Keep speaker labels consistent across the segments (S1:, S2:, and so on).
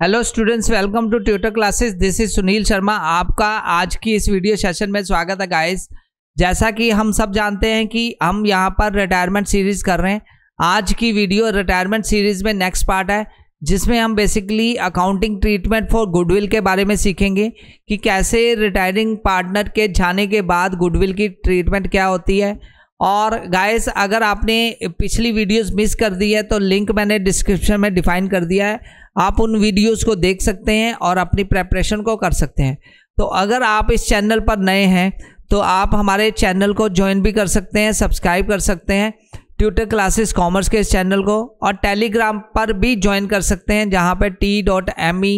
S1: Hello students, welcome to tutor classes. This is Sunil Sharma. आपका आज की इस वीडियो सेशन में स्वागत है गाइस। जैसा कि हम सब जानते हैं कि हम यहाँ पर रिटायरमेंट सीरीज कर रहे हैं। आज की वीडियो रिटायरमेंट सीरीज में नेक्स्ट पार्ट है, जिसमें हम basically accounting treatment for goodwill के बारे में सीखेंगे कि कैसे रिटायरिंग पार्टनर के जाने के बाद गुडविल की ट्रीटमेंट क्या होती है। और गाइस, अगर आपने पिछली वीडियोस मिस कर दी है तो लिंक मैंने डिस्क्रिप्शन में डिफाइन कर दिया है, आप उन वीडियोस को देख सकते हैं और अपनी प्रेपरेशन को कर सकते हैं। तो अगर आप इस चैनल पर नए हैं तो आप हमारे चैनल को ज्वाइन भी कर सकते हैं, सब्सक्राइब कर सकते हैं ट्यूटर क्लासेस कॉमर्स के इस चैनल को, और टेलीग्राम पर भी ज्वाइन कर सकते हैं जहां पे t.me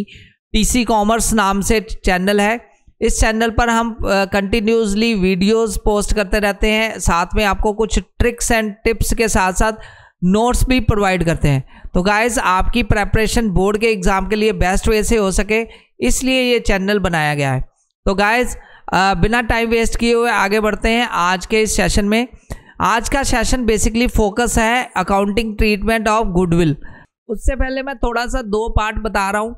S1: TC कॉमर्स नाम से चैनल है। इस चैनल पर हम कंटिन्यूसली वीडियोस पोस्ट करते रहते हैं, साथ में आपको कुछ ट्रिक्स एंड टिप्स के साथ साथ नोट्स भी प्रोवाइड करते हैं। तो गाइस, आपकी प्रेपरेशन बोर्ड के एग्ज़ाम के लिए बेस्ट वे से हो सके, इसलिए ये चैनल बनाया गया है। तो गाइस, बिना टाइम वेस्ट किए हुए आगे बढ़ते हैं आज के इस सेशन में। आज का सेशन बेसिकली फोकस है अकाउंटिंग ट्रीटमेंट ऑफ गुडविल। उससे पहले मैं थोड़ा सा दो पार्ट बता रहा हूँ।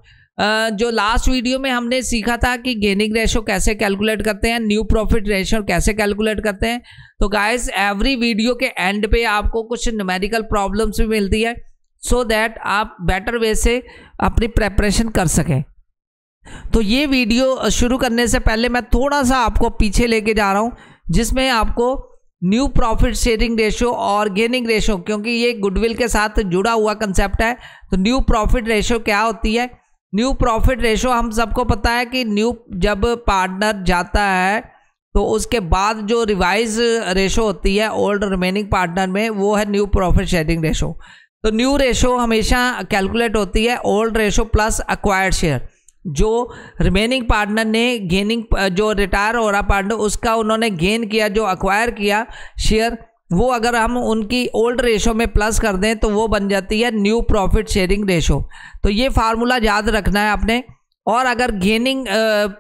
S1: जो लास्ट वीडियो में हमने सीखा था कि गेनिंग रेशो कैसे कैलकुलेट करते हैं, न्यू प्रॉफिट रेशो कैसे कैलकुलेट करते हैं। तो गाइस, एवरी वीडियो के एंड पे आपको कुछ न्यूमेरिकल प्रॉब्लम्स भी मिलती है, सो दैट आप बेटर वे से अपनी प्रेपरेशन कर सकें। तो ये वीडियो शुरू करने से पहले मैं थोड़ा सा आपको पीछे लेके जा रहा हूँ, जिसमें आपको न्यू प्रॉफिट शेयरिंग रेशो और गेनिंग रेशो, क्योंकि ये गुडविल के साथ जुड़ा हुआ कंसेप्ट है। तो न्यू प्रॉफिट रेशो क्या होती है? न्यू प्रॉफिट रेशो हम सबको पता है कि जब पार्टनर जाता है तो उसके बाद जो रिवाइज रेशो होती है ओल्ड रिमेनिंग पार्टनर में, वो है न्यू प्रॉफिट शेयरिंग रेशो। तो न्यू रेशो हमेशा कैलकुलेट होती है old ratio plus acquired share. जो रिमेनिंग पार्टनर ने गेनिंग, जो रिटायर हो रहा पार्टनर, उसका उन्होंने गेन किया, जो एक्वायर किया शेयर, वो अगर हम उनकी ओल्ड रेशो में प्लस कर दें तो वो बन जाती है न्यू प्रॉफिट शेयरिंग रेशो। तो ये फार्मूला याद रखना है आपने। और अगर गेनिंग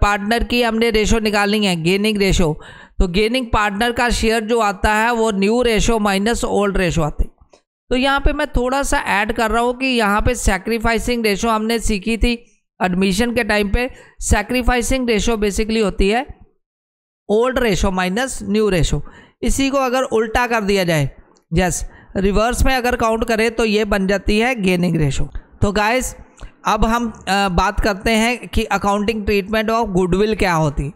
S1: पार्टनर की हमने रेशो निकालनी है, गेनिंग रेशो, तो गेनिंग पार्टनर का शेयर जो आता है वो new ratio minus old ratio आते हैं। तो यहाँ पे मैं थोड़ा सा ऐड कर रहा हूँ कि यहाँ पे सैक्रिफाइसिंग रेशो हमने सीखी थी एडमिशन के टाइम पे। सैक्रिफाइसिंग रेशो बेसिकली होती है old ratio minus new ratio. इसी को अगर उल्टा कर दिया जाए, रिवर्स में अगर काउंट करें, तो ये बन जाती है गेनिंग रेशो। तो गाइस, अब हम बात करते हैं कि अकाउंटिंग ट्रीटमेंट ऑफ गुडविल क्या होती।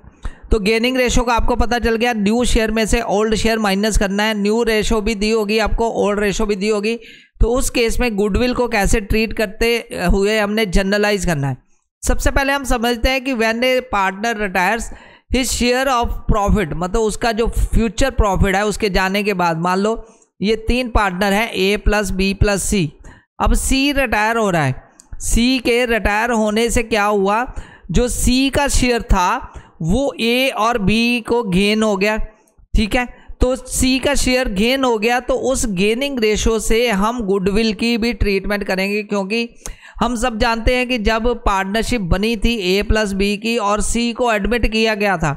S1: तो गेनिंग रेशो का आपको पता चल गया, न्यू शेयर में से ओल्ड शेयर माइनस करना है। न्यू रेशो भी दी होगी आपको, ओल्ड रेशो भी दी होगी। तो उस केस में गुडविल को कैसे ट्रीट करते हुए हमने जनरलाइज करना है। सबसे पहले हम समझते हैं कि when A partner retires his share of profit, मतलब उसका जो फ्यूचर प्रॉफिट है उसके जाने के बाद, मान लो ये तीन पार्टनर हैं, ए प्लस बी प्लस सी। अब सी रिटायर हो रहा है। सी के रिटायर होने से क्या हुआ, जो सी का शेयर था वो ए और बी को गेन हो गया। ठीक है, तो सी का शेयर गेन हो गया, तो उस गेनिंग रेशो से हम गुडविल की भी ट्रीटमेंट करेंगे। क्योंकि हम सब जानते हैं कि जब पार्टनरशिप बनी थी ए प्लस बी की और सी को एडमिट किया गया था,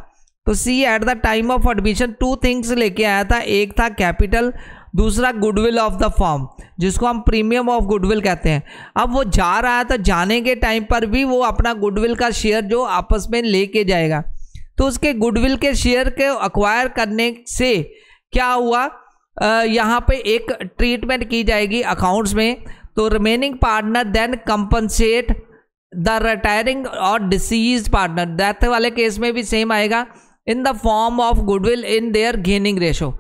S1: तो C at the time of admission two things लेके आया था। एक था कैपिटल, दूसरा गुडविल ऑफ द फर्म, जिसको हम प्रीमियम ऑफ गुडविल कहते हैं। अब वो जा रहा है, तो जाने के टाइम पर भी वो अपना गुडविल का शेयर जो आपस में लेके जाएगा। तो उसके गुडविल के शेयर के अक्वायर करने से क्या हुआ, यहाँ पे एक ट्रीटमेंट की जाएगी अकाउंट्स में। तो remaining partner then compensate the retiring और डिसीज्ड पार्टनर, डेथ वाले केस में भी सेम आएगा, in the form of goodwill in their gaining ratio.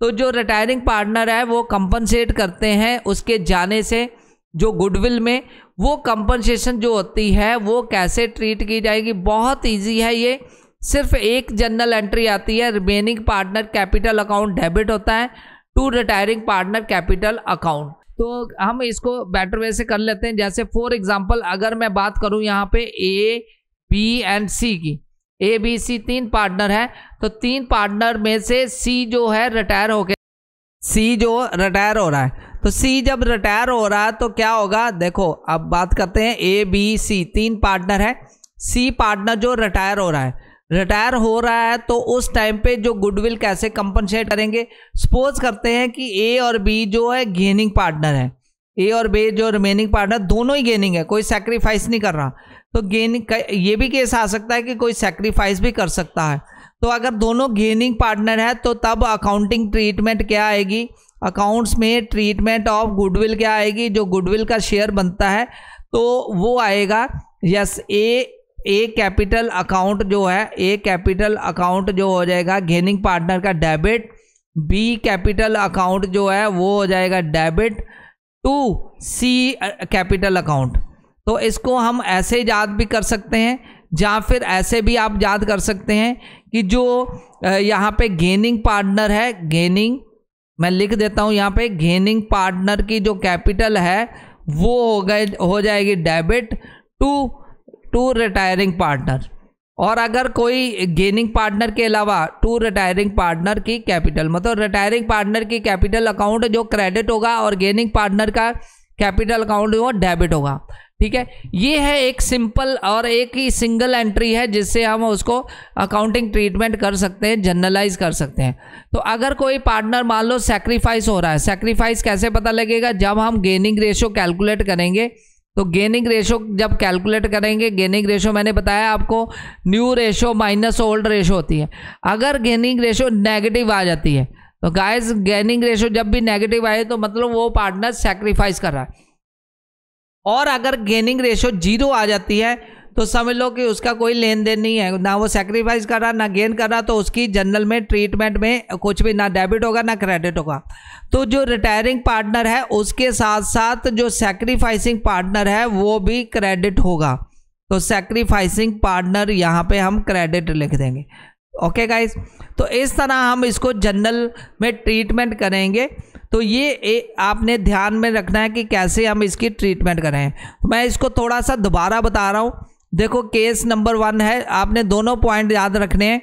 S1: तो जो रिटायरिंग पार्टनर है वो कंपनसेट करते हैं उसके जाने से जो गुडविल में। वो कंपनसेशन जो होती है वो कैसे ट्रीट की जाएगी, बहुत ईजी है ये। सिर्फ एक जनरल एंट्री आती है, remaining partner capital account debit होता है to retiring partner capital account. तो हम इसको बेटर वे से कर लेते हैं। जैसे फॉर एग्जांपल, अगर मैं बात करूं यहाँ पे ए बी एंड सी की, ए बी सी तीन पार्टनर हैं, तो तीन पार्टनर में से सी जो है रिटायर हो गया, सी जो रिटायर हो रहा है। तो सी जब रिटायर हो रहा है तो क्या होगा, देखो अब बात करते हैं ए बी सी तीन पार्टनर है। सी पार्टनर जो रिटायर हो रहा है, तो उस टाइम पे जो गुडविल कैसे कंपनसेट करेंगे। सपोज करते हैं कि ए और बी जो है गेनिंग पार्टनर है, ए और बी जो रिमेनिंग पार्टनर दोनों ही गेनिंग है, कोई सेक्रीफाइस नहीं कर रहा। तो गेनिंग ये भी केस आ सकता है कि कोई सेक्रीफाइस भी कर सकता है। तो अगर दोनों गेनिंग पार्टनर है तो तब अकाउंटिंग ट्रीटमेंट क्या आएगी, अकाउंट्स में ट्रीटमेंट ऑफ गुडविल क्या आएगी, जो गुडविल का शेयर बनता है तो वो आएगा यस ए कैपिटल अकाउंट जो है, ए कैपिटल अकाउंट जो हो जाएगा गेनिंग पार्टनर का डेबिट, बी कैपिटल अकाउंट जो है वो हो जाएगा debit to C capital account. तो इसको हम ऐसे याद भी कर सकते हैं, या फिर ऐसे भी आप याद कर सकते हैं कि जो यहाँ पे गेनिंग पार्टनर है, गेनिंग मैं लिख देता हूँ यहाँ पे, गेनिंग पार्टनर की जो कैपिटल है वो हो जाएगी डेबिट टू रिटायरिंग पार्टनर। और अगर कोई गेनिंग पार्टनर के अलावा टू रिटायरिंग पार्टनर की कैपिटल, मतलब रिटायरिंग पार्टनर की कैपिटल अकाउंट जो क्रेडिट होगा और गेनिंग पार्टनर का कैपिटल अकाउंट जो डेबिट होगा। ठीक है, ये है एक सिंपल और एक ही सिंगल एंट्री है जिससे हम उसको अकाउंटिंग ट्रीटमेंट कर सकते हैं, जनरलाइज कर सकते हैं। तो अगर कोई पार्टनर मान लो सेक्रीफाइस हो रहा है, सेक्रीफाइस कैसे पता लगेगा, जब हम गेनिंग रेशो कैलकुलेट करेंगे। तो गेनिंग रेशो जब कैलकुलेट करेंगे, गेनिंग रेशो मैंने बताया आपको new ratio minus old ratio होती है। अगर गेनिंग रेशो नेगेटिव आ जाती है तो गाइस गेनिंग रेशो जब भी नेगेटिव आए तो मतलब वो पार्टनर सेक्रीफाइस कर रहा है। और अगर गेनिंग रेशो 0 आ जाती है तो समझ लो कि उसका कोई लेन देन नहीं है, ना वो सेक्रीफाइस कर रहा ना गेन कर रहा, तो उसकी जनरल में ट्रीटमेंट में कुछ भी ना डेबिट होगा ना क्रेडिट होगा। तो जो रिटायरिंग पार्टनर है उसके साथ साथ जो सेक्रीफाइसिंग पार्टनर है वो भी क्रेडिट होगा। तो सेक्रीफाइसिंग पार्टनर यहाँ पे हम क्रेडिट लिख देंगे। ओके गाइस, तो इस तरह हम इसको जनरल में ट्रीटमेंट करेंगे। तो ये आपने ध्यान में रखना है कि कैसे हम इसकी ट्रीटमेंट करें। मैं इसको थोड़ा सा दोबारा बता रहा हूँ। देखो केस नंबर 1 है, आपने दोनों पॉइंट याद रखने हैं।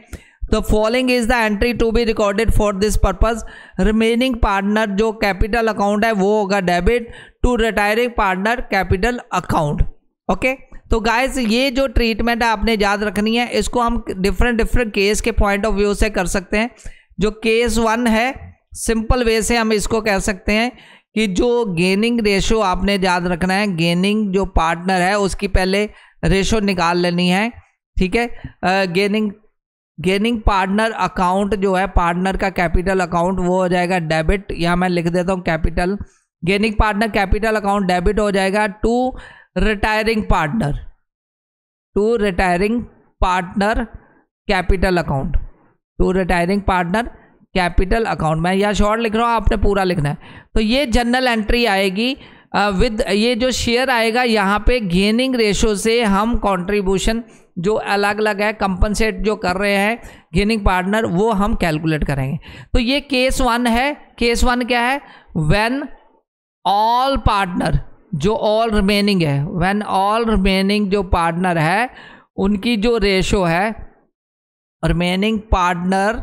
S1: तो following is the entry to be recorded for this purpose. Remaining partner जो कैपिटल अकाउंट है वो होगा debit to retiring partner capital account. Okay, तो गाइस ये जो ट्रीटमेंट है आपने याद रखनी है। इसको हम डिफरेंट केस के पॉइंट ऑफ व्यू से कर सकते हैं। जो केस 1 है सिंपल वे से हम इसको कह सकते हैं कि जो गेनिंग रेशो आपने याद रखना है, गेनिंग जो पार्टनर है उसकी पहले रेशो निकाल लेनी है। ठीक है, गेनिंग पार्टनर अकाउंट जो है, पार्टनर का कैपिटल अकाउंट वो हो जाएगा डेबिट। यहाँ मैं लिख देता हूँ capital, gaining partner capital account debit हो जाएगा to retiring partner capital account, to retiring partner capital account. मैं यहाँ शॉर्ट लिख रहा हूँ, आपने पूरा लिखना है। तो ये जनरल एंट्री आएगी विद ये जो शेयर आएगा यहाँ पे गेनिंग रेशो से हम कंट्रीब्यूशन जो अलग अलग है कंपनसेट जो कर रहे हैं गेनिंग पार्टनर वो हम कैलकुलेट करेंगे। तो ये केस 1 है। केस 1 क्या है, व्हेन ऑल पार्टनर जो ऑल रिमेनिंग है, व्हेन ऑल रिमेनिंग जो पार्टनर है उनकी जो रेशो है, रिमेनिंग पार्टनर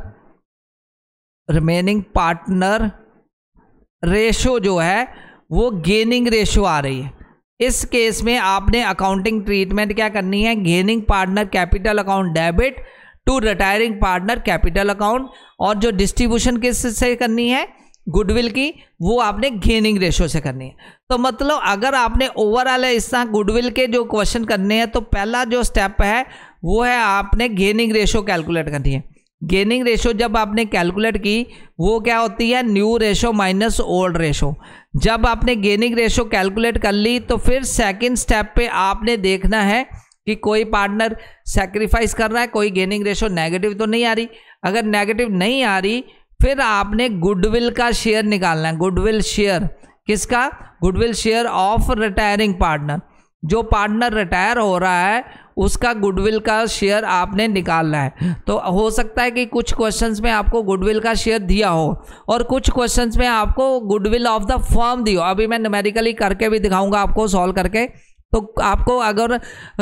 S1: रेशो जो है वो गेनिंग रेशो आ रही है। इस केस में आपने अकाउंटिंग ट्रीटमेंट क्या करनी है, gaining partner capital account debit to retiring partner capital account. और जो डिस्ट्रीब्यूशन किस से करनी है गुडविल की, वो आपने गेनिंग रेशो से करनी है। तो मतलब अगर आपने ओवरऑल इस तरह गुडविल के जो क्वेश्चन करने हैं तो पहला जो स्टेप है वो है आपने गेनिंग रेशो कैलकुलेट करनी है। गेनिंग रेशो जब आपने कैलकुलेट की वो क्या होती है, new ratio minus old ratio. जब आपने गेनिंग रेशो कैलकुलेट कर ली तो फिर सेकंड स्टेप पे आपने देखना है कि कोई पार्टनर सेक्रीफाइस कर रहा है, कोई गेनिंग रेशो नेगेटिव तो नहीं आ रही। अगर नेगेटिव नहीं आ रही फिर आपने गुडविल का शेयर निकालना है। गुडविल शेयर किसका, goodwill share of retiring partner. जो पार्टनर रिटायर हो रहा है उसका गुडविल का शेयर आपने निकालना है। तो हो सकता है कि कुछ क्वेश्चंस में आपको गुडविल का शेयर दिया हो और कुछ क्वेश्चंस में आपको गुडविल ऑफ द फर्म दी हो। अभी मैं न्यूमेरिकली करके भी दिखाऊंगा आपको सॉल्व करके। तो आपको अगर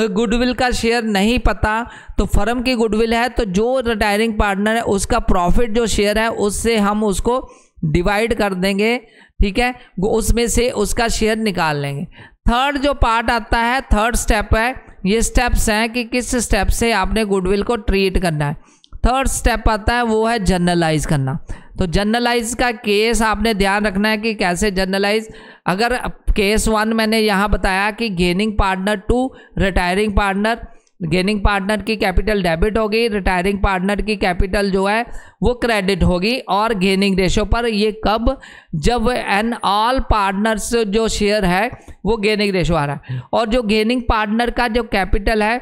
S1: गुडविल का शेयर नहीं पता तो फर्म की गुडविल है तो जो रिटायरिंग पार्टनर है उसका प्रॉफिट जो शेयर है उससे हम उसको डिवाइड कर देंगे। ठीक है, उसमें से उसका शेयर निकाल लेंगे। थर्ड जो पार्ट आता है, थर्ड स्टेप है, ये स्टेप्स हैं कि किस स्टेप से आपने गुडविल को ट्रीट करना है। थर्ड स्टेप आता है वो है जनरलाइज करना। तो जनरलाइज का केस आपने ध्यान रखना है कि कैसे जनरलाइज। अगर केस 1 मैंने यहाँ बताया कि gaining partner to retiring partner, gaining partner की कैपिटल डेबिट होगी, रिटायरिंग पार्टनर की कैपिटल जो है वो क्रेडिट होगी, और गेनिंग रेशो पर ये कब, जब एन ऑल पार्टनर्स जो शेयर है वो गेनिंग रेशो आ रहा है। और जो गेनिंग पार्टनर का जो कैपिटल है,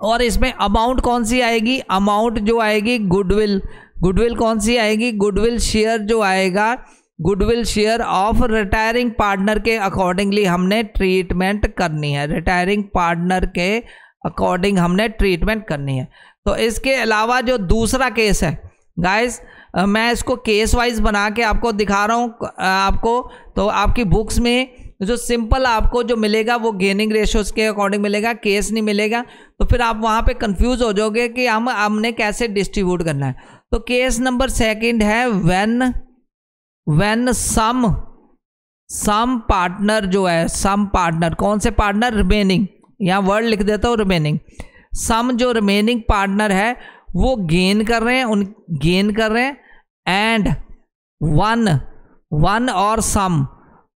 S1: और इसमें अमाउंट कौन सी आएगी, अमाउंट जो आएगी गुडविल, गुडविल कौन सी आएगी, गुडविल शेयर जो आएगा, goodwill share of retiring partner के अकॉर्डिंगली हमने ट्रीटमेंट करनी है, रिटायरिंग पार्टनर के अकॉर्डिंग हमने ट्रीटमेंट करनी है। तो इसके अलावा जो दूसरा केस है गाइस, मैं इसको केस वाइज बना के आपको दिखा रहा हूँ आपको। तो आपकी बुक्स में जो सिंपल आपको जो मिलेगा वो गेनिंग रेशोज के अकॉर्डिंग मिलेगा, केस नहीं मिलेगा, तो फिर आप वहाँ पे कंफ्यूज हो जाओगे कि हमने कैसे डिस्ट्रीब्यूट करना है। तो केस नंबर 2 है व्हेन सम पार्टनर जो है, सम पार्टनर, कौन से पार्टनर, रिमेनिंग, यहाँ वर्ड लिख देता हूँ रिमेनिंग, सम जो रिमेनिंग पार्टनर है वो गेन कर रहे हैं, एंड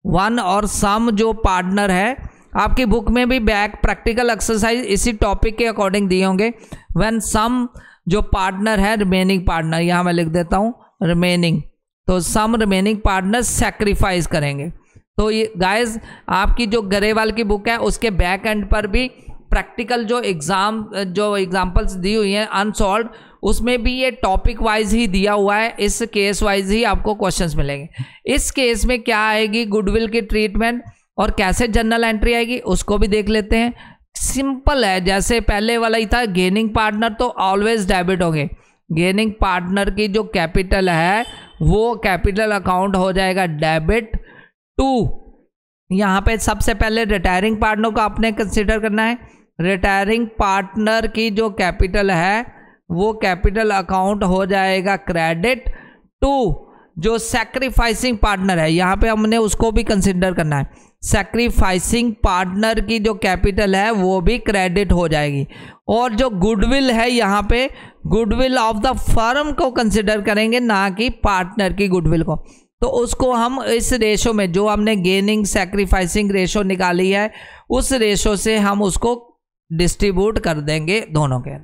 S1: वन और सम जो पार्टनर है, आपकी बुक में भी बैक प्रैक्टिकल एक्सरसाइज इसी टॉपिक के अकॉर्डिंग दिए होंगे। व्हेन सम जो पार्टनर है, रिमेनिंग पार्टनर, यहाँ मैं लिख देता हूँ रिमेनिंग, तो सम रिमेनिंग पार्टनर सैक्रिफाइस करेंगे। तो ये गाइस आपकी जो गरेवाल की बुक है उसके बैक एंड पर भी प्रैक्टिकल जो एग्जाम्पल्स दी हुई हैं अनसॉल्व, उसमें भी ये टॉपिक वाइज ही दिया हुआ है, इस केस वाइज ही आपको क्वेश्चंस मिलेंगे। इस केस में क्या आएगी गुडविल की ट्रीटमेंट और कैसे जनरल एंट्री आएगी उसको भी देख लेते हैं। सिंपल है, जैसे पहले वाला ही था, गेनिंग पार्टनर तो ऑलवेज डेबिट होंगे, गेनिंग पार्टनर की जो कैपिटल है वो कैपिटल अकाउंट हो जाएगा डेबिट टू, यहाँ पे सबसे पहले रिटायरिंग पार्टनर को आपने कंसिडर करना है, रिटायरिंग पार्टनर की जो कैपिटल है वो कैपिटल अकाउंट हो जाएगा क्रेडिट टू, जो सैक्रिफाइसिंग पार्टनर है यहाँ पे हमने उसको भी कंसिडर करना है, सैक्रिफाइसिंग पार्टनर की जो कैपिटल है वो भी क्रेडिट हो जाएगी। और जो गुडविल है यहाँ पे गुडविल ऑफ द फर्म को कंसिडर करेंगे, ना कि पार्टनर की गुडविल को। तो उसको हम इस रेशो में जो हमने गेनिंग सैक्रिफाइसिंग रेशो निकाली है उस रेशो से हम उसको डिस्ट्रीब्यूट कर देंगे दोनों के,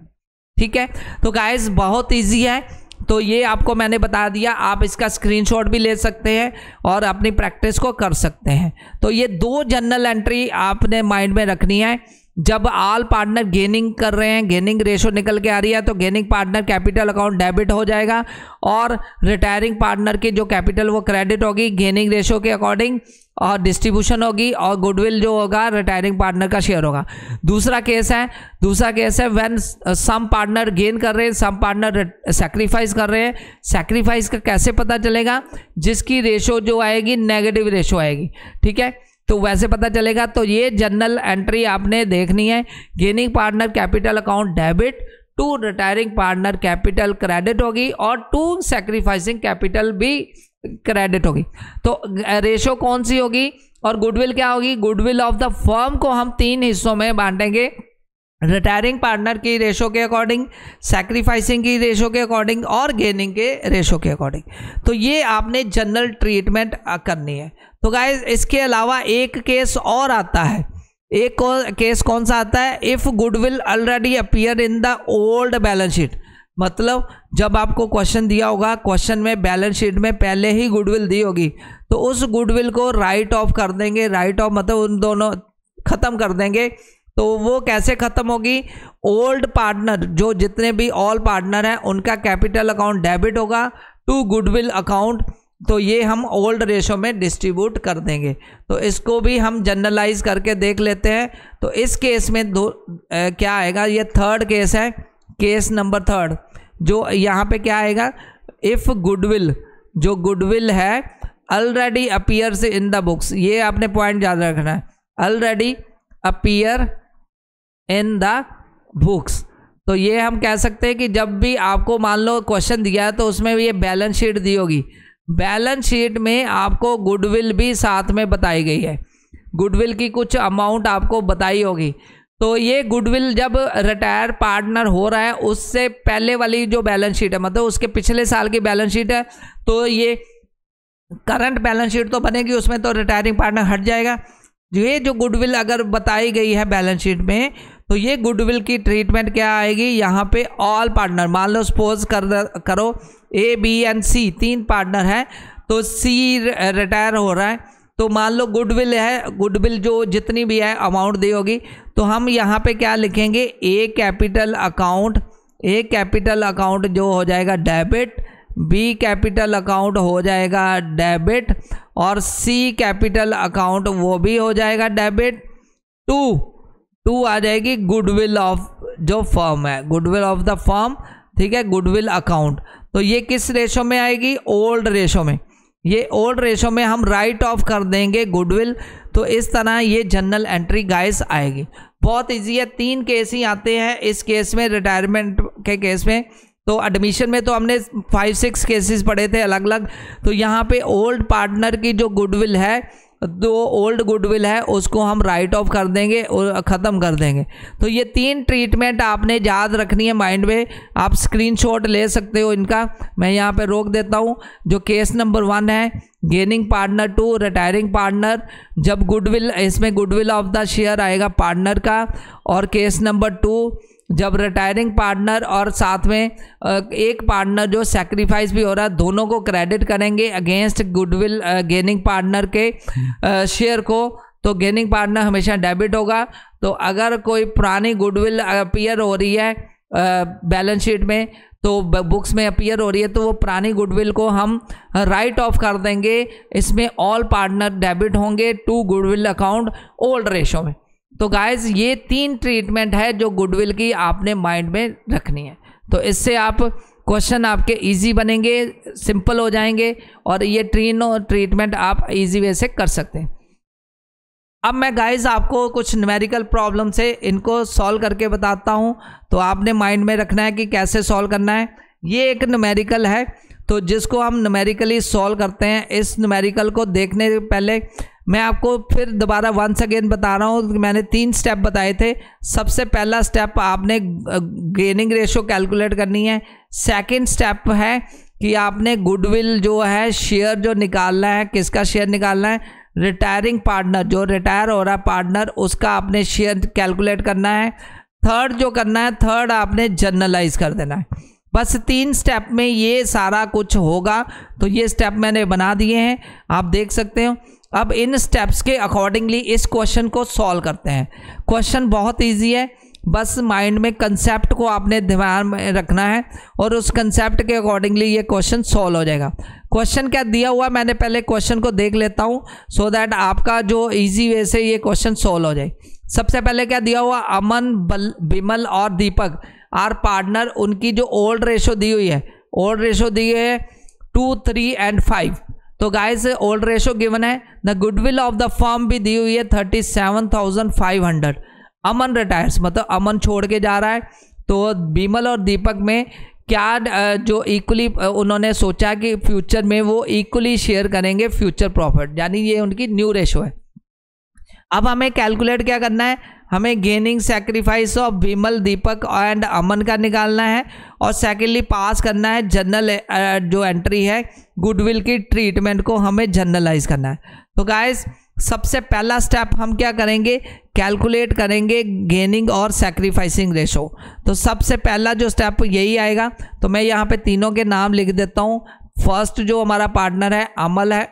S1: ठीक है। तो गाइस बहुत इजी है, तो ये आपको मैंने बता दिया, आप इसका स्क्रीनशॉट भी ले सकते हैं और अपनी प्रैक्टिस को कर सकते हैं। तो ये 2 जनरल एंट्री आपने माइंड में रखनी है। जब ऑल पार्टनर गेनिंग कर रहे हैं, गेनिंग रेशो निकल के आ रही है, तो gaining partner capital account debit हो जाएगा और रिटायरिंग पार्टनर की जो कैपिटल वो क्रेडिट होगी गेनिंग रेशो के अकॉर्डिंग, और डिस्ट्रीब्यूशन होगी, और गुडविल जो होगा रिटायरिंग पार्टनर का शेयर होगा। दूसरा केस है व्हेन सम पार्टनर गेन कर रहे हैं, सम पार्टनर सैक्रिफाइस कर रहे हैं। सैक्रिफाइस का कैसे पता चलेगा, जिसकी रेशो जो आएगी नेगेटिव रेशो आएगी, ठीक है, तो वैसे पता चलेगा। तो ये जनरल एंट्री आपने देखनी है, gaining partner capital account debit to retiring partner capital credit होगी और टू सैक्रिफाइसिंग कैपिटल भी क्रेडिट होगी। तो रेशो कौन सी होगी और गुडविल क्या होगी, गुडविल ऑफ द फर्म को हम 3 हिस्सों में बांटेंगे, रिटायरिंग पार्टनर की रेशो के अकॉर्डिंग, सैक्रिफाइसिंग की रेशो के अकॉर्डिंग और गेनिंग के रेशो के अकॉर्डिंग। तो ये आपने जनरल ट्रीटमेंट करनी है। तो गाइस इसके अलावा एक केस और आता है, एक केस कौन सा आता है, if goodwill already appear in the old balance sheet. मतलब जब आपको क्वेश्चन दिया होगा, क्वेश्चन में बैलेंस शीट में पहले ही गुडविल दी होगी, तो उस गुडविल को राइट ऑफ कर देंगे, राइट ऑफ मतलब उन दोनों खत्म कर देंगे। तो वो कैसे खत्म होगी, ओल्ड पार्टनर जो जितने भी ऑल पार्टनर हैं उनका कैपिटल अकाउंट डेबिट होगा टू गुडविल अकाउंट, तो ये हम ओल्ड रेशो में डिस्ट्रीब्यूट कर देंगे। तो इसको भी हम जनरलाइज करके देख लेते हैं। तो इस केस में क्या आएगा, ये थर्ड केस है, केस नंबर 3, जो यहाँ पे क्या आएगा, इफ गुडविल, जो गुडविल है already appears in the books, ये आपने पॉइंट याद रखना है, already appear in the books. तो ये हम कह सकते हैं कि जब भी आपको मान लो क्वेश्चन दिया है तो उसमें ये बैलेंस शीट दी होगी, बैलेंस शीट में आपको गुडविल भी साथ में बताई गई है, गुडविल की कुछ अमाउंट आपको बताई होगी, तो ये गुडविल जब रिटायर पार्टनर हो रहा है उससे पहले वाली जो बैलेंस शीट है, मतलब उसके पिछले साल की बैलेंस शीट है, तो ये करंट बैलेंस शीट तो बनेगी, उसमें तो रिटायरिंग पार्टनर हट जाएगा। ये जो गुडविल अगर बताई गई है बैलेंस शीट में, तो ये गुडविल की ट्रीटमेंट क्या आएगी, यहाँ पे ऑल पार्टनर, मान लो सपोज करो A B and C 3 partner है, तो सी रिटायर हो रहा है, तो मान लो गुडविल है, गुडविल जो जितनी भी है अमाउंट दी होगी, तो हम यहाँ पे क्या लिखेंगे, ए कैपिटल अकाउंट जो हो जाएगा डेबिट, बी कैपिटल अकाउंट हो जाएगा डेबिट, और सी कैपिटल अकाउंट वो भी हो जाएगा डेबिट। टू आ जाएगी गुडविल ऑफ जो फर्म है, गुडविल ऑफ द फर्म, ठीक है, गुडविल अकाउंट। तो ये किस रेशो में आएगी, ओल्ड रेशो में। ये ओल्ड रेशो में हम राइट ऑफ कर देंगे गुडविल। तो इस तरह ये जनरल एंट्री गाइस आएगी। बहुत इजी है, 3 केस ही आते हैं इस केस में, रिटायरमेंट के केस में। तो एडमिशन में तो हमने 5-6 केसेस पढ़े थे अलग अलग। तो यहाँ पे ओल्ड पार्टनर की जो गुडविल है, जो ओल्ड गुडविल है, उसको हम राइट ऑफ कर देंगे और ख़त्म कर देंगे। तो ये 3 ट्रीटमेंट आपने याद रखनी है माइंड में। आप स्क्रीनशॉट ले सकते हो इनका, मैं यहाँ पे रोक देता हूँ। जो केस नंबर 1 है, gaining partner to retiring partner, जब गुडविल, इसमें गुडविल ऑफ द शेयर आएगा पार्टनर का। और केस नंबर 2, जब रिटायरिंग पार्टनर और साथ में एक पार्टनर जो सेक्रीफाइस भी हो रहा है, दोनों को क्रेडिट करेंगे अगेंस्ट गुडविल गेनिंग पार्टनर के शेयर को। तो गेनिंग पार्टनर हमेशा डेबिट होगा। तो अगर कोई पुरानी गुडविल अपीयर हो रही है बैलेंस शीट में, तो बुक्स में अपीयर हो रही है, तो वो पुरानी गुडविल को हम राइट ऑफ कर देंगे। इसमें ऑल पार्टनर डेबिट होंगे to goodwill account old ratio में। तो गाइज ये 3 ट्रीटमेंट है जो गुडविल की आपने माइंड में रखनी है। तो इससे आप क्वेश्चन आपके इजी बनेंगे, सिंपल हो जाएंगे, और ये ट्रीटमेंट आप इजी वे से कर सकते हैं। अब मैं गाइज आपको कुछ न्यूमेरिकल प्रॉब्लम से इनको सॉल्व करके बताता हूँ। तो आपने माइंड में रखना है कि कैसे सॉल्व करना है। ये एक न्यूमेरिकल है, तो जिसको हम न्यूमेरिकली सॉल्व करते हैं। इस न्यूमेरिकल को देखने से पहले मैं आपको फिर दोबारा वंस अगेन बता रहा हूँ कि मैंने 3 स्टेप बताए थे। सबसे पहला स्टेप आपने गेनिंग रेशो कैलकुलेट करनी है। सेकंड स्टेप है कि आपने गुडविल जो है शेयर जो निकालना है, किसका शेयर निकालना है, रिटायरिंग पार्टनर, जो रिटायर हो रहा है पार्टनर, उसका आपने शेयर कैलकुलेट करना है। थर्ड जो करना है, थर्ड आपने जर्नलाइज कर देना है। बस 3 स्टेप में ये सारा कुछ होगा। तो ये स्टेप मैंने बना दिए हैं, आप देख सकते हो। अब इन स्टेप्स के अकॉर्डिंगली इस क्वेश्चन को सॉल्व करते हैं। क्वेश्चन बहुत इजी है, बस माइंड में कंसेप्ट को आपने ध्यान में रखना है और उस कंसेप्ट के अकॉर्डिंगली ये क्वेश्चन सॉल्व हो जाएगा। क्वेश्चन क्या दिया हुआ, मैंने पहले क्वेश्चन को देख लेता हूँ सो दैट आपका जो इजी वे से ये क्वेश्चन सॉल्व हो जाए। सबसे पहले क्या दिया हुआ, अमन, बिमल और दीपक आर पार्टनर। उनकी जो ओल्ड रेशो दी हुई है, ओल्ड रेशो दी है 2, 3 एंड 5। तो गाइस ओल्ड रेशो गिवन है। The goodwill of the firm भी दी हुई है 37,500। अमन रिटायर्स, मतलब अमन छोड़ के जा रहा है। तो बिमल और दीपक में क्या जो इक्वली उन्होंने सोचा कि फ्यूचर में वो इक्वली शेयर करेंगे फ्यूचर प्रॉफिट, यानी ये उनकी न्यू रेशो है। अब हमें कैलकुलेट क्या करना है, हमें gaining sacrifice of Bimal, Deepak and Aman का निकालना है। और सेकेंडली पास करना है जनरल जो एंट्री है गुडविल की ट्रीटमेंट को हमें जनरलाइज करना है। तो गाइस सबसे पहला स्टेप हम क्या करेंगे, कैलकुलेट करेंगे गेनिंग और सैक्रिफाइसिंग रेशो। तो सबसे पहला जो स्टेप यही आएगा। तो मैं यहाँ पे तीनों के नाम लिख देता हूँ। फर्स्ट जो हमारा पार्टनर है अमल है,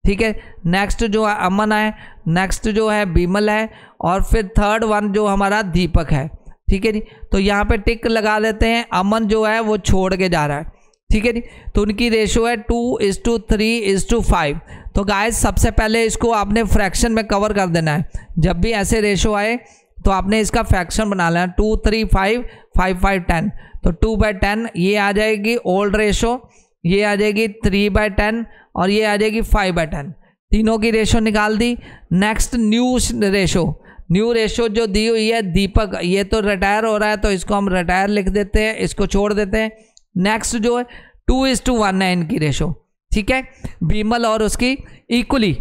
S1: ठीक है। नेक्स्ट जो है अमन है, नेक्स्ट जो है बिमल है, और फिर थर्ड वन जो हमारा दीपक है, ठीक है जी। तो यहाँ पे टिक लगा देते हैं। अमन जो है वो छोड़ के जा रहा है, ठीक है जी। तो उनकी रेशो है 2:3:5। तो गाइस सबसे पहले इसको आपने फ्रैक्शन में कवर कर देना है। जब भी ऐसे रेशो आए तो आपने इसका फ्रैक्शन बना लेना, 2, 3, 5, 5, 5, 10। तो 2/10 ये आ जाएगी ओल्ड रेशो, ये आ जाएगी 3/10 और ये आ जाएगी 5/10। तीनों की रेशो निकाल दी। Next new ratio, new ratio जो दी हुई है दीपक, ये तो रिटायर हो रहा है तो इसको हम रिटायर लिख देते हैं, इसको छोड़ देते हैं। नेक्स्ट जो है 2:1 है इनकी रेशो, ठीक है। बिमल और उसकी इक्वली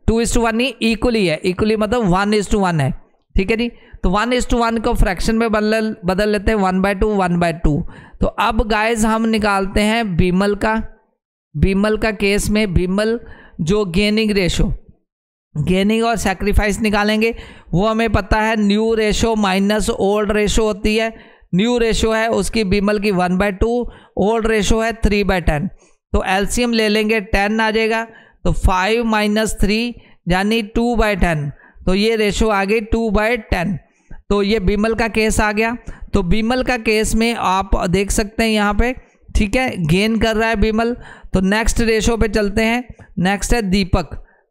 S1: 2:1 नहीं, इक्वली है, इक्वली मतलब 1:1 है, ठीक है जी। तो 1:1 को फ्रैक्शन में बदल लेते हैं, 1/2 1/2। तो अब गाइज हम निकालते हैं बीमल का केस में बीमल जो गेनिंग रेशो, गेनिंग और सैक्रिफाइस निकालेंगे। वो हमें पता है new ratio minus old ratio होती है। न्यू रेशो है उसकी बीमल की 1/2, ओल्ड रेशो है 3/10। तो एलसीएम ले लेंगे 10 आ जाएगा। तो 5 - 3 यानी 2/10। तो ये रेशो आ गई 2/10। तो ये बीमल का केस आ गया। तो बीमल का केस में आप देख सकते हैं यहाँ पे, ठीक है, गेन कर रहा है बीमल। तो नेक्स्ट रेशो पे चलते हैं। नेक्स्ट है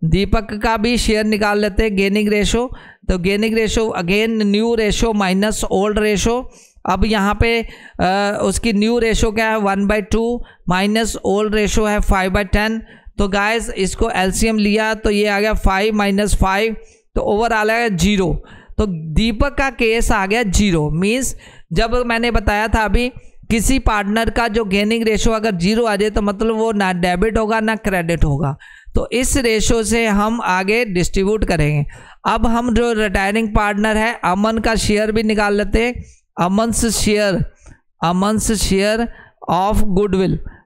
S1: दीपक का भी शेयर निकाल लेते हैं, गेनिंग रेशो। तो gaining ratio again new ratio minus old ratio. अब यहाँ पे उसकी न्यू रेशो क्या है 1/2 माइनस ओल्ड रेशो है 5/10। तो गाइस इसको एलसीएम लिया तो ये आ गया 5 - 5, तो ओवरऑल आ गया 0। तो दीपक का केस आ गया 0। मीन्स जब मैंने बताया था अभी किसी पार्टनर का जो गेनिंग रेशो अगर 0 आ जाए तो मतलब वो ना डेबिट होगा ना क्रेडिट होगा। तो इस रेशो से हम आगे डिस्ट्रीब्यूट करेंगे। अब हम जो रिटायरिंग पार्टनर है अमन का शेयर भी निकाल लेते हैं। अमन्स शेयर ऑफ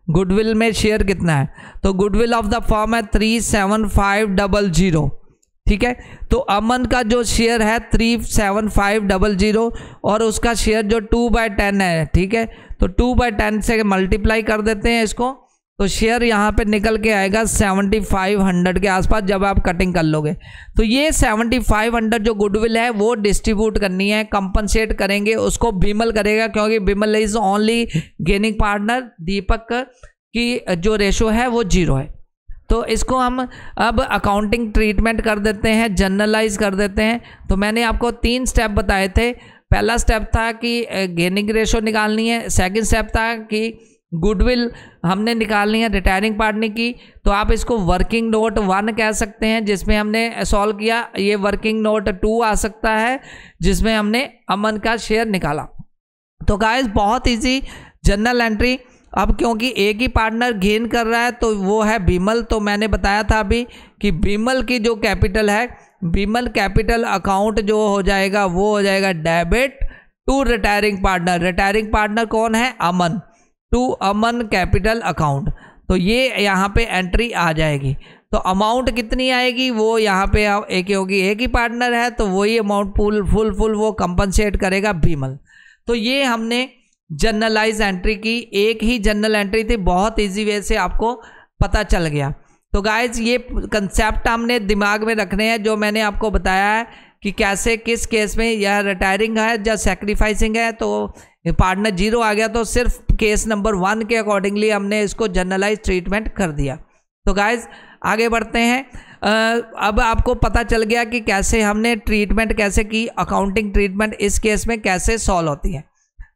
S1: गुडविल में शेयर कितना है? तो गुडविल ऑफ द फर्म है 37500, ठीक है। तो अमन का जो शेयर है 37500 और उसका शेयर जो 2/10 है, ठीक है। तो 2/10 से मल्टीप्लाई कर देते हैं इसको। तो शेयर यहाँ पे निकल के आएगा 7500 के आसपास जब आप कटिंग कर लोगे। तो ये 7500 जो गुडविल है वो डिस्ट्रीब्यूट करनी है, कंपनसेट करेंगे उसको बीमल करेगा, क्योंकि Bimal is only gaining partner. Deepak की जो रेशो है वो 0 है। तो इसको हम अब अकाउंटिंग ट्रीटमेंट कर देते हैं, जनरलाइज कर देते हैं। तो मैंने आपको 3 स्टेप बताए थे। पहला स्टेप था कि गेनिंग रेशो निकालनी है। सेकंड स्टेप था कि गुडविल हमने निकालनी है रिटायरिंग पार्टनर की। तो आप इसको वर्किंग नोट 1 कह सकते हैं जिसमें हमने सॉल्व किया। ये वर्किंग नोट 2 आ सकता है जिसमें हमने अमन का शेयर निकाला। तो गाइस बहुत इजी जर्नल एंट्री। अब क्योंकि एक ही पार्टनर गेन कर रहा है तो वो है बीमल। तो मैंने बताया था अभी कि बीमल की जो कैपिटल है, बीमल कैपिटल अकाउंट जो हो जाएगा वो हो जाएगा debit to retiring partner. Retiring partner कौन है? Aman, to Aman capital account. तो ये यहाँ पे एंट्री आ जाएगी। तो अमाउंट कितनी आएगी वो यहाँ पे एक होगी, एक ही पार्टनर है तो वही अमाउंट फुल वो कंपनसेट करेगा बीमल। तो ये हमने जनरलाइज एंट्री की, एक ही जनरल एंट्री थी, बहुत इजी वे से आपको पता चल गया। तो गाइज ये कंसेप्ट हमने दिमाग में रखने हैं जो मैंने आपको बताया है कि कैसे किस केस में यह रिटायरिंग है या सैक्रिफाइसिंग है। तो पार्टनर 0 आ गया तो सिर्फ केस नंबर 1 के अकॉर्डिंगली हमने इसको जनरलाइज ट्रीटमेंट कर दिया। तो गाइज आगे बढ़ते हैं। अब आपको पता चल गया कि कैसे हमने ट्रीटमेंट कैसे की, अकाउंटिंग ट्रीटमेंट इस केस में कैसे सॉल्व होती है।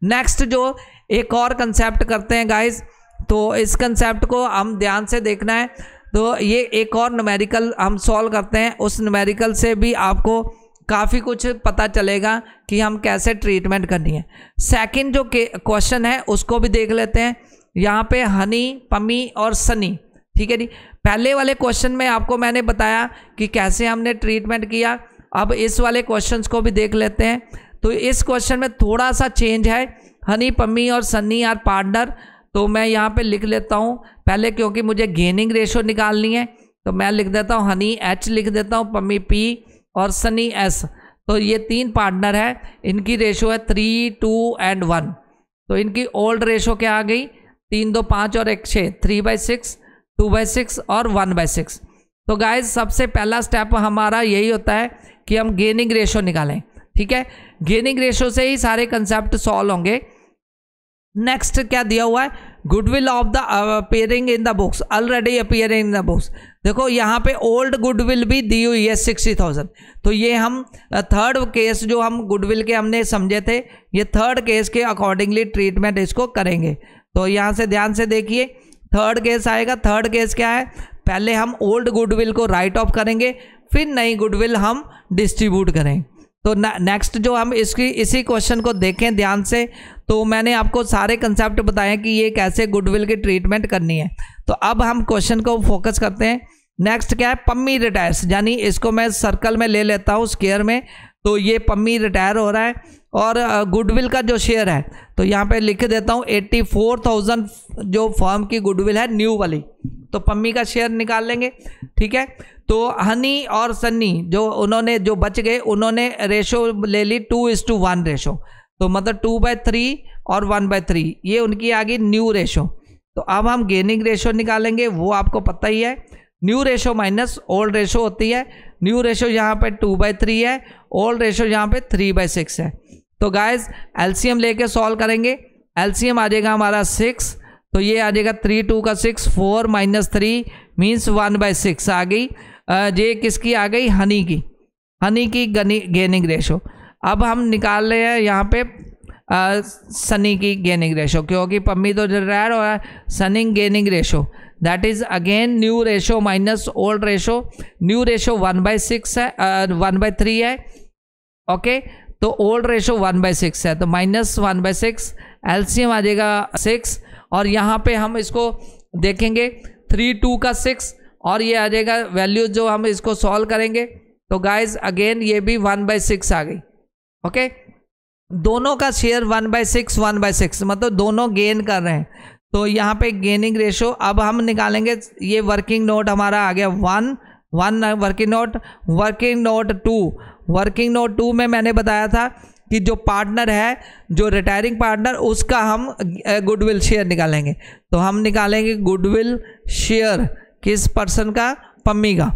S1: नेक्स्ट जो एक और कंसेप्ट करते हैं गाइज, तो इस कंसेप्ट को हम ध्यान से देखना है। तो ये एक और न्यूमेरिकल हम सॉल्व करते हैं, उस न्यूमेरिकल से भी आपको काफ़ी कुछ पता चलेगा कि हम कैसे ट्रीटमेंट करनी है। सेकंड जो क्वेश्चन है उसको भी देख लेते हैं। यहाँ पे हनी, पमी और सनी, ठीक है जी। पहले वाले क्वेश्चन में आपको मैंने बताया कि कैसे हमने ट्रीटमेंट किया। अब इस वाले क्वेश्चंस को भी देख लेते हैं। तो इस क्वेश्चन में थोड़ा सा चेंज है। हनी, पम्मी और सन्नी आर पार्टनर। तो मैं यहाँ पे लिख लेता हूँ पहले, क्योंकि मुझे गेनिंग रेशो निकालनी है तो मैं लिख देता हूँ हनी H लिख देता हूँ, पम्मी P और सनी S। तो ये 3 पार्टनर है, इनकी रेशो है 3, 2 and 1। तो इनकी ओल्ड रेशो क्या आ गई? 3, 2, 5 और 1, 6, 3/6, 2/6 और 1/6। तो गाइज सबसे पहला स्टेप हमारा यही होता है कि हम गेनिंग रेशो निकालें, ठीक है। गेनिंग रेशो से ही सारे कंसेप्ट सॉल्व होंगे। नेक्स्ट क्या दिया हुआ है? Goodwill of the appearing in the books, already appearing in the books. देखो यहाँ पे ओल्ड गुडविल भी दी हुई है 60,000। तो ये हम थर्ड केस जो हम गुडविल के हमने समझे थे, ये थर्ड केस के अकॉर्डिंगली ट्रीटमेंट इसको करेंगे। तो यहाँ से ध्यान से देखिए, थर्ड केस आएगा। थर्ड केस क्या है? पहले हम ओल्ड गुडविल को राइट ऑफ करेंगे, फिर नई गुडविल हम डिस्ट्रीब्यूट करें। तो नेक्स्ट जो हम इसी क्वेश्चन को देखें ध्यान से, तो मैंने आपको सारे कंसेप्ट बताए कि ये कैसे गुडविल की ट्रीटमेंट करनी है। तो अब हम क्वेश्चन को फोकस करते हैं। नेक्स्ट क्या है? पम्मी रिटायर्स, यानी इसको मैं सर्कल में ले लेता हूँ स्क्वायर में। तो ये पम्मी रिटायर हो रहा है। और गुडविल का जो शेयर है तो यहाँ पे लिख देता हूँ 84,000 जो फर्म की गुडविल है न्यू वाली, तो पम्मी का शेयर निकाल लेंगे, ठीक है। तो हनी और सन्नी जो उन्होंने जो बच गए उन्होंने रेशो ले ली 2:1 रेशो, तो मतलब 2/3 और 1/3 ये उनकी आ गई न्यू रेशो। तो अब हम गेनिंग रेशो निकालेंगे, वो आपको पता ही है, new ratio minus old ratio होती है। न्यू रेशो यहाँ पे 2/3 है, ओल्ड रेशो यहाँ पे 3/6 है। तो गाइज एलसीएम लेके सॉल्व करेंगे, एलसीएम आ जाएगा हमारा 6, तो ये आ जाएगा 3 2 का 6, 4 - 3 मीन्स 1/6 आ गई। ये किसकी आ गई? हनी की गेनिंग रेशो। अब हम निकाल रहे हैं यहाँ पे सनी की गेनिंग रेशो, क्योंकि पम्मी तो रिटायर हो रहा है। Sunny gaining ratio that is again new ratio minus old ratio. New ratio 1/6 है, 1/3 है, ओके। तो ओल्ड रेशो 1/6 है, तो -1/6, एलसीएम आ जाएगा 6। और यहाँ पे हम इसको देखेंगे 3 2 का 6 और ये आ जाएगा वैल्यू जो हम इसको सॉल्व करेंगे। तो गाइज अगेन ये भी 1/6 आ गई, ओके। दोनों का शेयर 1/6 मतलब दोनों गेन कर रहे हैं। तो यहाँ पे गेनिंग रेशो अब हम निकालेंगे, ये वर्किंग नोट हमारा आ गया 1 वर्किंग नोट 2 में मैंने बताया था कि जो पार्टनर है, जो रिटायरिंग पार्टनर, उसका हम गुडविल शेयर निकालेंगे। तो हम निकालेंगे गुडविल शेयर किस पर्सन का? पम्मी का,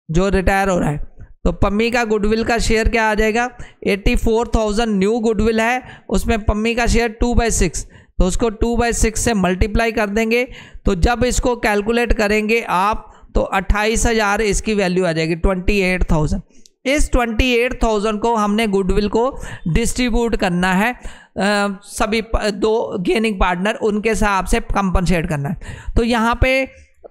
S1: जो रिटायर हो रहा है। तो पम्मी का गुडविल का शेयर क्या आ जाएगा? 84,000 न्यू गुडविल है, उसमें पम्मी का शेयर 2/6, तो उसको 2/6 से मल्टीप्लाई कर देंगे। तो जब इसको कैलकुलेट करेंगे आप तो 28,000 इसकी वैल्यू आ जाएगी, 28,000। इस 28,000 को हमने गुडविल को डिस्ट्रीब्यूट करना है, सभी दो गेनिंग पार्टनर उनके हिसाब से कंपनसेट करना है। तो यहाँ पे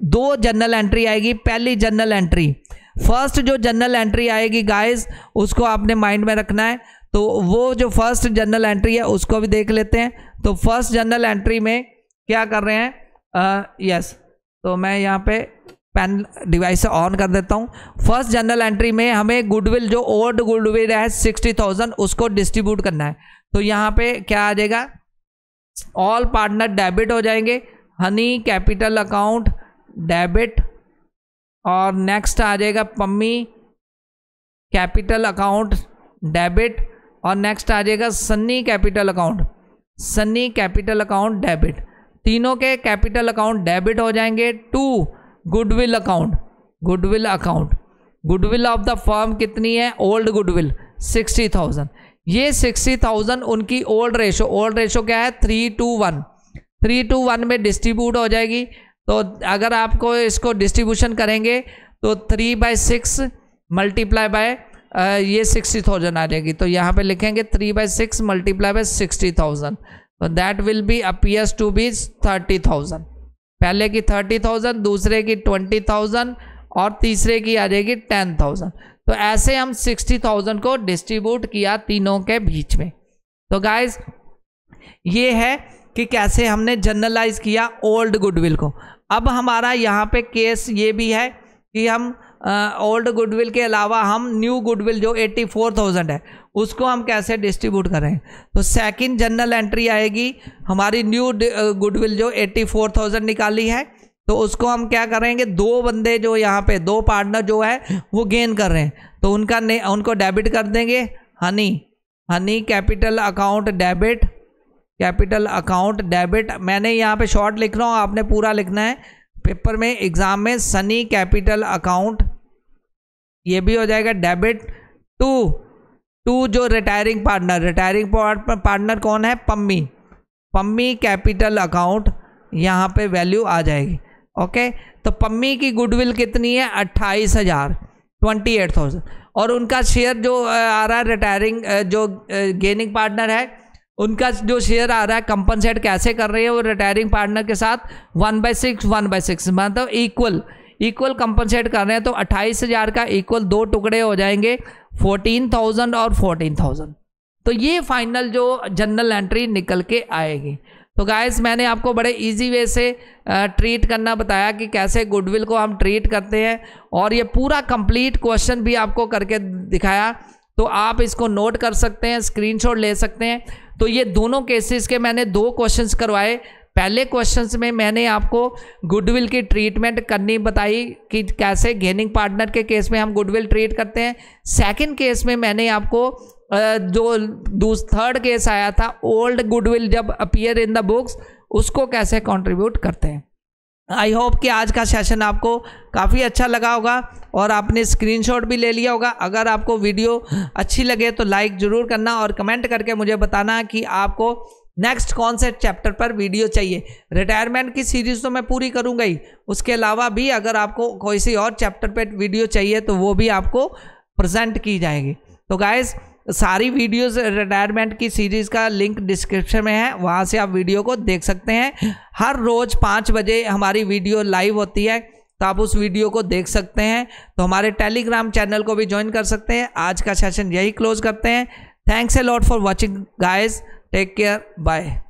S1: 2 जनरल एंट्री आएगी। पहली जनरल एंट्री, फर्स्ट जो जनरल एंट्री आएगी गाइस, उसको आपने माइंड में रखना है। तो वो जो फर्स्ट जनरल एंट्री है उसको भी देख लेते हैं। तो फर्स्ट जनरल एंट्री में क्या कर रहे हैं? यस, तो मैं यहाँ पे पेन डिवाइस से ऑन कर देता हूँ। फर्स्ट जनरल एंट्री में हमें गुडविल, जो ओल्ड गुडविल है 60,000, उसको डिस्ट्रीब्यूट करना है। तो यहाँ पे क्या आ जाएगा? ऑल पार्टनर डेबिट हो जाएंगे, हनी कैपिटल अकाउंट डेबिट, और नेक्स्ट आ जाएगा पम्मी कैपिटल अकाउंट डेबिट, और नेक्स्ट आ जाएगा सन्नी कैपिटल अकाउंट डेबिट। तीनों के कैपिटल अकाउंट डेबिट हो जाएंगे to goodwill account. Goodwill of the firm कितनी है? Old goodwill 60,000। ये 60,000 उनकी ओल्ड रेशो क्या है? 3:1। 3:1 में डिस्ट्रीब्यूट हो जाएगी। तो अगर आपको इसको डिस्ट्रीब्यूशन करेंगे तो 3/6 मल्टीप्लाई बाय ये 60,000 आ जाएगी। तो यहाँ पे लिखेंगे 3/6 मल्टीप्लाई बाय 60,000, तो that will be appears to be 30,000। पहले की 30,000, दूसरे की 20,000 और तीसरे की आ जाएगी 10,000। तो ऐसे हम 60,000 को डिस्ट्रीब्यूट किया तीनों के बीच में। तो गाइज ये है कि कैसे हमने जनरलाइज किया ओल्ड गुडविल को। अब हमारा यहाँ पे केस ये भी है कि हम ओल्ड गुडविल के अलावा हम न्यू गुडविल जो 84,000 है उसको हम कैसे डिस्ट्रीब्यूट करें। तो सेकंड जनरल एंट्री आएगी हमारी, न्यू गुडविल जो 84,000 निकाली है, तो उसको हम क्या करेंगे? 2 बंदे जो यहाँ पे 2 पार्टनर जो है वो गेन कर रहे हैं, तो उनको डेबिट कर देंगे। Honey capital account debit. मैंने यहाँ पे शॉर्ट लिख रहा हूँ, आपने पूरा लिखना है पेपर में, एग्जाम में। सनी कैपिटल अकाउंट, ये भी हो जाएगा डेबिट टू जो रिटायरिंग पार्टनर कौन है? पम्मी कैपिटल अकाउंट, यहाँ पे वैल्यू आ जाएगी, ओके। तो पम्मी की गुडविल कितनी है? 28,000 और उनका शेयर जो आ रहा है रिटायरिंग, जो गेनिंग पार्टनर है उनका जो शेयर आ रहा है कंपनसेट कैसे कर रही है वो रिटायरिंग पार्टनर के साथ 1/6 मतलब इक्वल कंपनसेट कर रहे हैं। तो 28,000 का इक्वल 2 टुकड़े हो जाएंगे, 14,000 और 14,000। तो ये फाइनल जो जनरल एंट्री निकल के आएगी। तो गाइस मैंने आपको बड़े इजी वे से ट्रीट करना बताया कि कैसे गुडविल को हम ट्रीट करते हैं, और ये पूरा कंप्लीट क्वेश्चन भी आपको करके दिखाया। तो तो आप इसको नोट कर सकते हैं, स्क्रीनशॉट ले सकते हैं। तो ये दोनों केसेस के मैंने 2 क्वेश्चंस करवाए। पहले क्वेश्चंस में मैंने आपको गुडविल की ट्रीटमेंट करनी बताई कि कैसे गेनिंग पार्टनर के केस में हम गुडविल ट्रीट करते हैं। सेकंड केस में मैंने आपको जो थर्ड केस आया था, ओल्ड गुडविल जब अपीयर इन द बुक्स, उसको कैसे कंट्रीब्यूट करते हैं। आई होप कि आज का सेशन आपको काफ़ी अच्छा लगा होगा और आपने स्क्रीनशॉट भी ले लिया होगा। अगर आपको वीडियो अच्छी लगे तो लाइक ज़रूर करना और कमेंट करके मुझे बताना कि आपको नेक्स्ट कौन से चैप्टर पर वीडियो चाहिए। रिटायरमेंट की सीरीज़ तो मैं पूरी करूँगा ही, उसके अलावा भी अगर आपको कोई सी और चैप्टर पर वीडियो चाहिए तो वो भी आपको प्रेजेंट की जाएगी। तो गाइस, सारी वीडियोस रिटायरमेंट की सीरीज़ का लिंक डिस्क्रिप्शन में है, वहाँ से आप वीडियो को देख सकते हैं। हर रोज़ 5 बजे हमारी वीडियो लाइव होती है, तो आप उस वीडियो को देख सकते हैं। तो हमारे टेलीग्राम चैनल को भी ज्वाइन कर सकते हैं। आज का सेशन यही क्लोज करते हैं। Thanks a lot for watching guys, take care, bye.